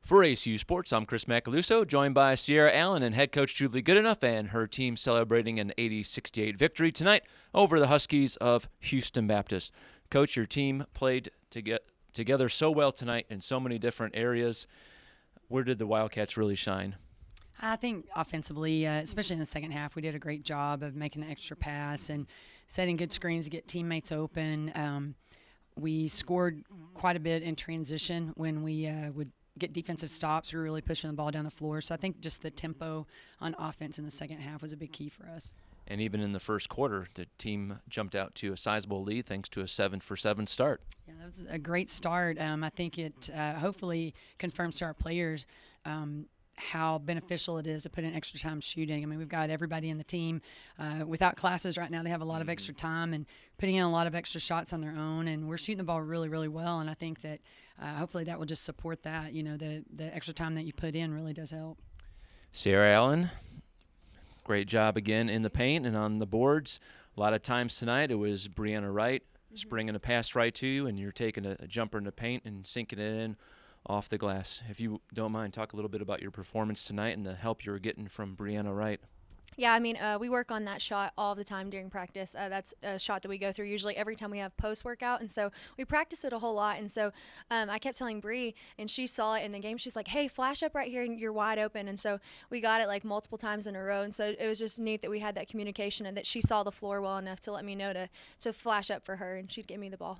For ACU Sports, I'm Chris Macaluso, joined by Sierra Allen and head coach Julie Goodenough and her team celebrating an 80-68 victory tonight over the Huskies of Houston Baptist. Coach, your team played together so well tonight in so many different areas. Where did the Wildcats really shine? I think offensively, especially in the second half, we did a great job of making the extra pass and setting good screens to get teammates open. We scored quite a bit in transition when we would get defensive stops. We were really pushing the ball down the floor. So I think just the tempo on offense in the second half was a big key for us. And even in the first quarter, the team jumped out to a sizable lead thanks to a 7-for-7 start. Yeah, that was a great start. I think it hopefully confirms to our players how beneficial it is to put in extra time shooting. I mean, we've got everybody in the team without classes right now. They have a lot of extra time and putting in a lot of extra shots on their own, and we're shooting the ball really, really well. And I think that hopefully that will just support that. You know, the extra time that you put in really does help. Sierra Allen, great job again in the paint and on the boards. A lot of times tonight it was Brianna Wright springing a pass right to you, and you're taking a jumper in the paint and sinking it in off the glass. If you don't mind, talk a little bit about your performance tonight and the help you were getting from Brianna Wright. Yeah, I mean, we work on that shot all the time during practice. That's a shot that we go through usually every time we have post-workout, and so we practice it a whole lot. And so I kept telling Bree, and she saw it in the game. She's like, hey, flash up right here, and you're wide open. And so we got it like multiple times in a row, and so it was just neat that we had that communication and that she saw the floor well enough to let me know to flash up for her, and she'd give me the ball.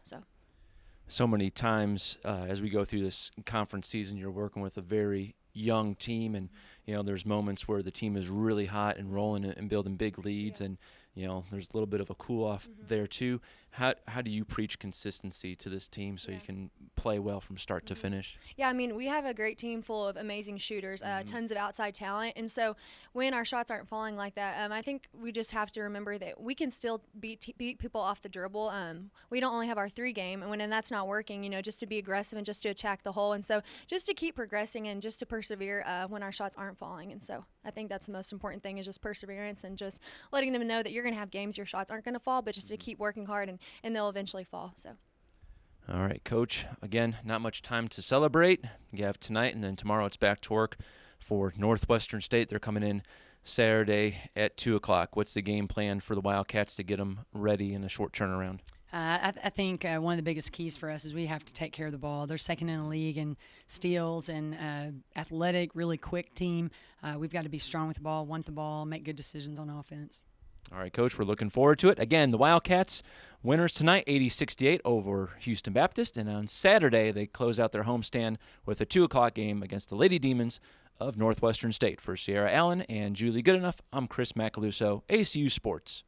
So many times as we go through this conference season, you're working with a very young team, and there's moments where the team is really hot and rolling and building big leads, and there's a little bit of a cool off there too. How do you preach consistency to this team so you can play well from start to finish? Yeah, I mean, we have a great team full of amazing shooters, tons of outside talent, and so when our shots aren't falling like that, I think we just have to remember that we can still beat people off the dribble. We don't only have our 3 game, and when that's not working, just to be aggressive and just to attack the hole, and so just to keep progressing and just to persevere when our shots aren't falling. And so I think that's the most important thing, is just perseverance and just letting them know that you're going to have games your shots aren't going to fall, but just to keep working hard and they'll eventually fall. So. All right, Coach, again, not much time to celebrate. You have tonight, and then tomorrow it's back to work for Northwestern State. They're coming in Saturday at 2 o'clock. What's the game plan for the Wildcats to get them ready in a short turnaround? I think one of the biggest keys for us is we have to take care of the ball. They're second in the league in steals and athletic, really quick team. We've got to be strong with the ball, want the ball, make good decisions on offense. All right, Coach, we're looking forward to it. Again, the Wildcats winners tonight, 80-68 over Houston Baptist. And on Saturday, they close out their homestand with a 2 o'clock game against the Lady Demons of Northwestern State. For Sierra Allen and Julie Goodenough, I'm Chris Macaluso, ACU Sports.